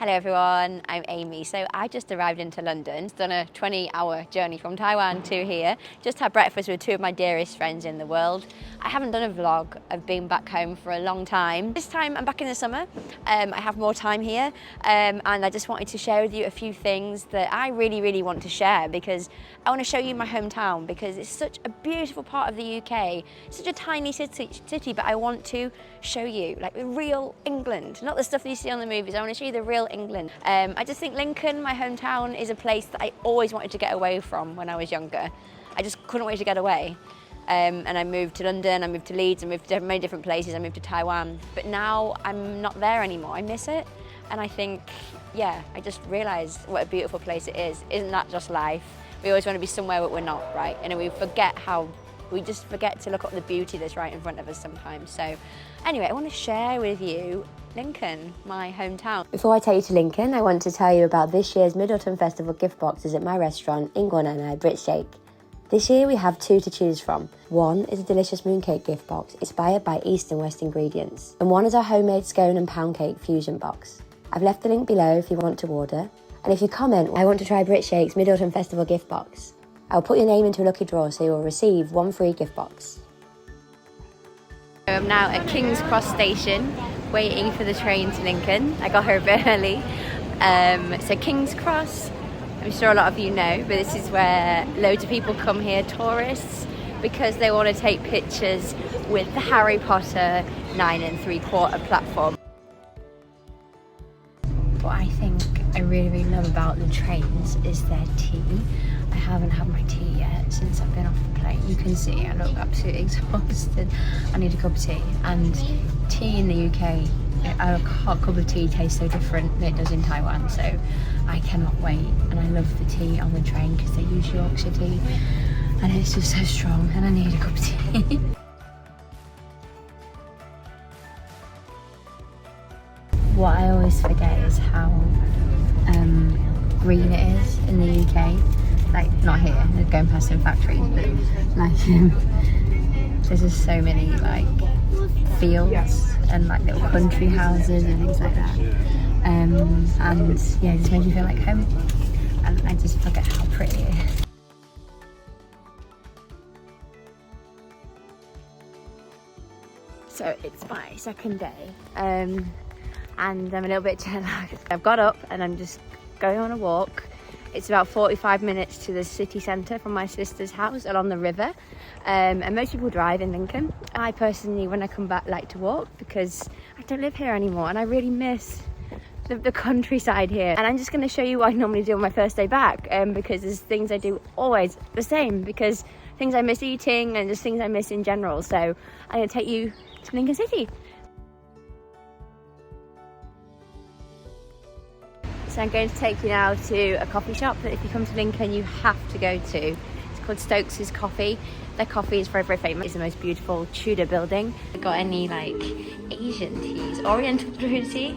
Hello everyone, I'm Amy. So I just arrived into London, done a 20-hour journey from Taiwan to here, just had breakfast with two of my dearest friends in the world. I haven't done a vlog of being back home for a long time. This time I'm back in the summer, I have more time here and I just wanted to share with you a few things that I really want to share because I want to show you my hometown because it's such a beautiful part of the UK, such a tiny city, but I want to show you like the real England, not the stuff that you see on the movies. I want to show you the real England. I just think Lincoln, my hometown, is a place that I always wanted to get away from when I was younger. I just couldn't wait to get away. And I moved to London, I moved to Leeds, I moved to many different places, I moved to Taiwan. But now I'm not there anymore. I miss it. And I think, yeah, I just realised what a beautiful place it is. Isn't that just life? We always want to be somewhere but we're not, right? And we just forget to look at the beauty that's right in front of us sometimes. So anyway, I want to share with you Lincoln, my hometown. Before I take you to Lincoln, I want to tell you about this year's Mid-Autumn Festival gift boxes at my restaurant,英国奶奶Brit Shake. This year we have two to choose from. One is a delicious mooncake gift box, inspired by East and West ingredients. And one is our homemade scone and pound cake fusion box. I've left the link below if you want to order. And if you comment, I want to try Brit Shake's Mid-Autumn Festival gift box, I'll put your name into a lucky draw so you will receive one free gift box. I'm now at King's Cross Station, waiting for the train to Lincoln. I got here a bit early. So King's Cross, I'm sure a lot of you know, but this is where loads of people come here, tourists, because they want to take pictures with the Harry Potter 9 3/4 platform. What I think I really love about the trains is their tea. I haven't had my tea yet since I've been off the plane. You can see I look absolutely exhausted. I need a cup of tea. And tea in the UK, a hot cup of tea tastes so different than it does in Taiwan. So I cannot wait. And I love the tea on the train because they use Yorkshire tea. And it's just so strong and I need a cup of tea. What I always forget is how green it is in the UK. Like, not here, they're going past some factories, but like there's just so many like fields and like little country houses and things like that. And yeah, it just makes me feel like home. And I just forget how pretty it is. So it's my second day. And I'm a little bit jet lagged. I've got up and I'm just going on a walk. It's about 45 minutes to the city centre from my sister's house along the river. And most people drive in Lincoln. I personally, when I come back, like to walk because I don't live here anymore and I really miss the countryside here. And I'm just going to show you what I normally do on my first day back because there's things I do always the same because things I miss eating and just things I miss in general. So I'm going to take you to Lincoln City. So I'm going to take you now to a coffee shop that if you come to Lincoln you have to go to. It's called Stokes's Coffee. Their coffee is very famous. It's the most beautiful Tudor building. Got any like Asian teas? Oriental tea?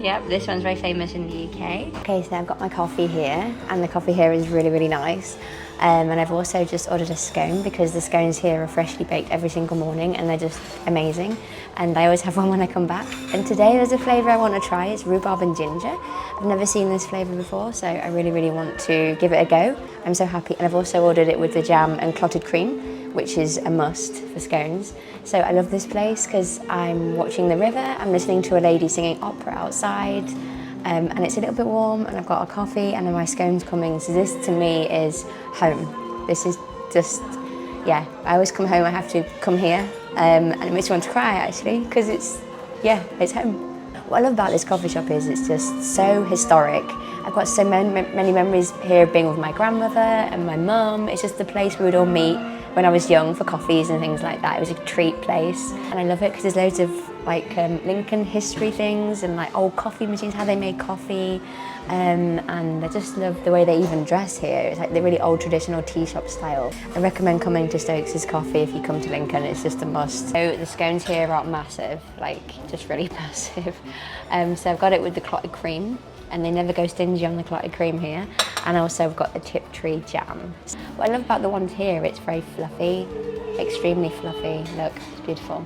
Yep, this one's very famous in the UK. Okay, so I've got my coffee here and the coffee here is really nice. And I've also just ordered a scone because the scones here are freshly baked every single morning and they're just amazing. And I always have one when I come back. And today there's a flavour I want to try. It's rhubarb and ginger. I've never seen this flavour before, so I really want to give it a go. I'm so happy. And I've also ordered it with the jam and clotted cream, which is a must for scones. So I love this place because I'm watching the river, I'm listening to a lady singing opera outside, and it's a little bit warm and I've got a coffee and my scones coming. So this to me is home. This is just, yeah, I always come home, I have to come here. And it makes me want to cry actually, because it's home. What I love about this coffee shop is it's just so historic. I've got so many memories here being with my grandmother and my mum. It's just the place we would all meet when I was young for coffees and things like that. It was a treat place. And I love it because there's loads of like Lincoln history things and like old coffee machines, how they made coffee. And I just love the way they even dress here. It's like the really old traditional tea shop style. I recommend coming to Stokes's Coffee if you come to Lincoln, it's just a must. So the scones here are massive, like just really massive. So I've got it with the clotted cream and they never go stingy on the clotted cream here. And also I've got the Tiptree jam. What I love about the ones here, it's very fluffy, extremely fluffy. Look, it's beautiful.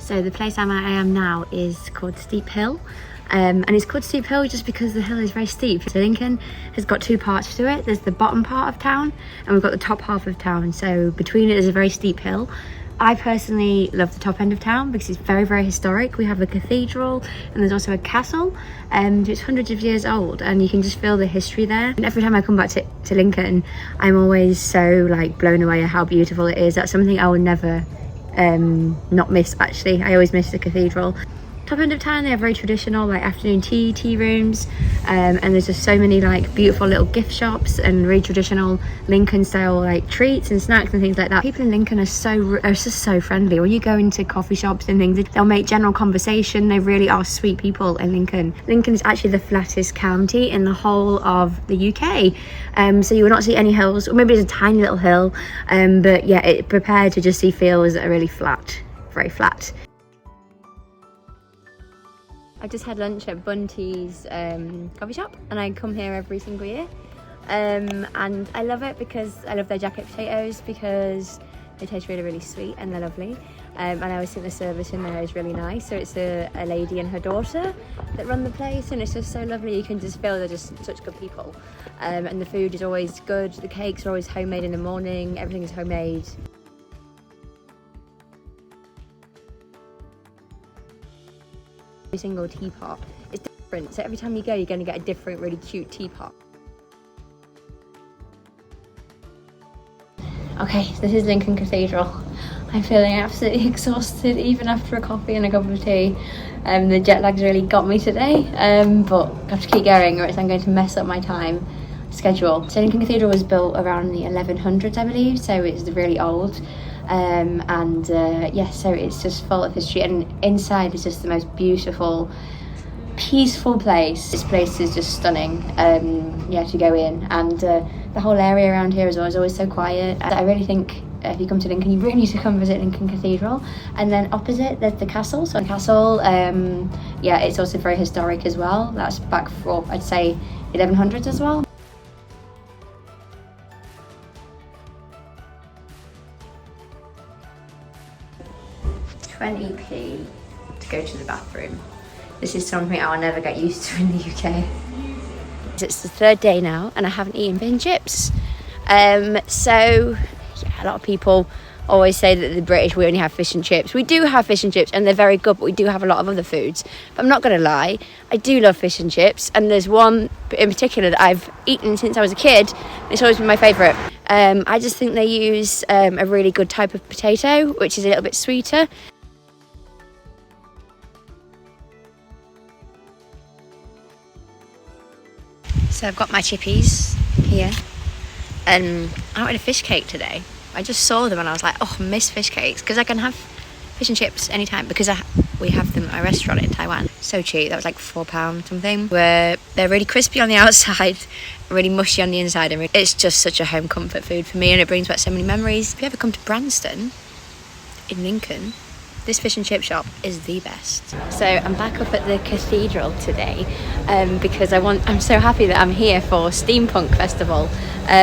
So the place I am now is called Steep Hill. And it's called Steep Hill just because the hill is very steep. So Lincoln has got two parts to it. There's the bottom part of town and we've got the top half of town. So between it is a very steep hill. I personally love the top end of town because it's very, very historic. We have a cathedral and there's also a castle. It's hundreds of years old and you can just feel the history there. And every time I come back to Lincoln, I'm always so like blown away at how beautiful it is. That's something I will never not miss actually. I always miss the cathedral. Top end of town, they have very traditional like afternoon tea rooms, and there's just so many like beautiful little gift shops and really traditional Lincoln style like treats and snacks and things like that. People in Lincoln are just so friendly. When you go into coffee shops and things, they'll make general conversation. They really are sweet people in Lincoln. Lincoln is actually the flattest county in the whole of the UK, so you will not see any hills, or maybe there's a tiny little hill, but yeah, it prepared to just see fields that are really flat, very flat. I just had lunch at Bunty's coffee shop and I come here every single year, and I love it because I love their jacket potatoes because they taste really, really sweet and they're lovely, and I always think the service in there is really nice. So it's a lady and her daughter that run the place and it's just so lovely. You can just feel they're just such good people, and the food is always good. The cakes are always homemade in the morning, everything is homemade. Every single teapot is different, so every time you go you're going to get a different really cute teapot. Okay, this is Lincoln Cathedral. I'm feeling absolutely exhausted even after a coffee and a cup of tea. The jet lag's really got me today, but I have to keep going or else I'm going to mess up my time schedule. So Lincoln Cathedral was built around the 1100s I believe, so it's really old. Yeah, so it's just full of history and inside is just the most beautiful, peaceful place. This place is just stunning, yeah, to go in, and the whole area around here is always so quiet. I really think if you come to Lincoln you really need to come visit Lincoln Cathedral, and then opposite there's the castle. So the castle, yeah, it's also very historic as well. That's back for I'd say 1100s as well. £20p to go to the bathroom. This is something I'll never get used to in the UK. It's the third day now and I haven't eaten fish and chips. So yeah, a lot of people always say that the British, we only have fish and chips. We do have fish and chips and they're very good, but we do have a lot of other foods. But I'm not going to lie, I do love fish and chips, and there's one in particular that I've eaten since I was a kid and it's always been my favourite. I just think they use a really good type of potato, which is a little bit sweeter. So I've got my chippies here, and I wanted a fish cake today. I just saw them and I was like, oh, I miss fish cakes, because I can have fish and chips anytime because we have them at a restaurant in Taiwan. So cheap, that was like £4 something. Where they're really crispy on the outside, really mushy on the inside, and it's just such a home comfort food for me, and it brings back so many memories. If you ever come to Branston in Lincoln, this fish and chip shop is the best. So I'm back up at the cathedral today because I'm so happy that I'm here for Steampunk Festival,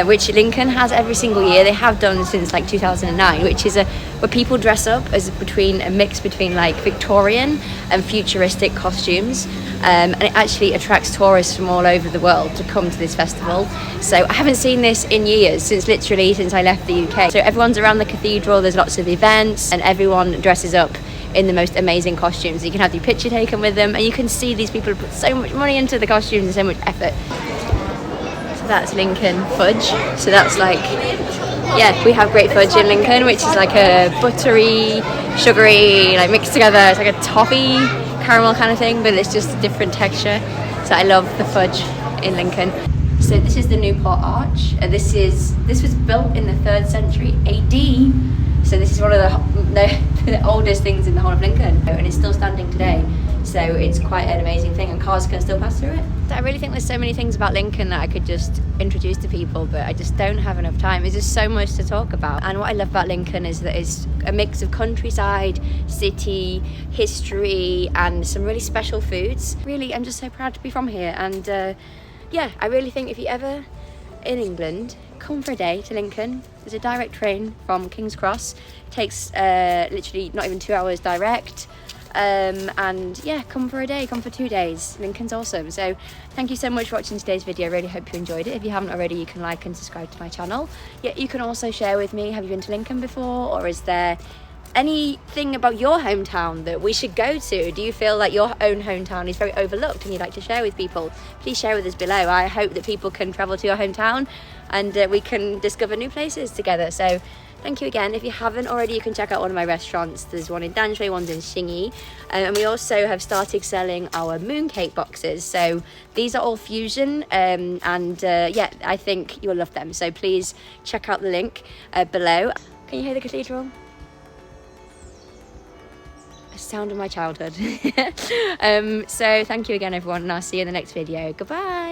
which Lincoln has every single year. They have done since like 2009, which is where people dress up as a mix between like Victorian and futuristic costumes, and it actually attracts tourists from all over the world to come to this festival. So I haven't seen this in years, since I left the UK. So everyone's around the cathedral, there's lots of events and everyone dresses up in the most amazing costumes. You can have your picture taken with them and you can see these people put so much money into the costumes and so much effort. So that's Lincoln fudge. So that's like, yeah, we have great fudge in Lincoln, which is like a buttery, sugary, like mixed together. It's like a toffee caramel kind of thing, but it's just a different texture. So I love the fudge in Lincoln. So this is the Newport Arch. This was built in the 3rd century AD. So this is one of the oldest things in the whole of Lincoln, and it's still standing today. So it's quite an amazing thing, and cars can still pass through it. So I really think there's so many things about Lincoln that I could just introduce to people, but I just don't have enough time. There's just so much to talk about. And what I love about Lincoln is that it's a mix of countryside, city, history, and some really special foods. Really, I'm just so proud to be from here. And yeah, I really think if you're ever in England, come for a day to Lincoln. There's a direct train from King's Cross. It takes literally not even 2 hours direct. And yeah, come for a day, come for 2 days. Lincoln's awesome. So thank you so much for watching today's video. I really hope you enjoyed it. If you haven't already, you can like and subscribe to my channel. Yeah, you can also share with me, have you been to Lincoln before, or is there anything about your hometown that we should go to? Do you feel like your own hometown is very overlooked and you'd like to share with people? Please share with us below. I hope that people can travel to your hometown and we can discover new places together. So thank you again. If you haven't already, you can check out one of my restaurants. There's one in Danshui, one's in Xingyi. And we also have started selling our mooncake boxes. So these are all fusion yeah, I think you'll love them. So please check out the link below. Can you hear the cathedral? Sound of my childhood. So thank you again everyone, and I'll see you in the next video. Goodbye.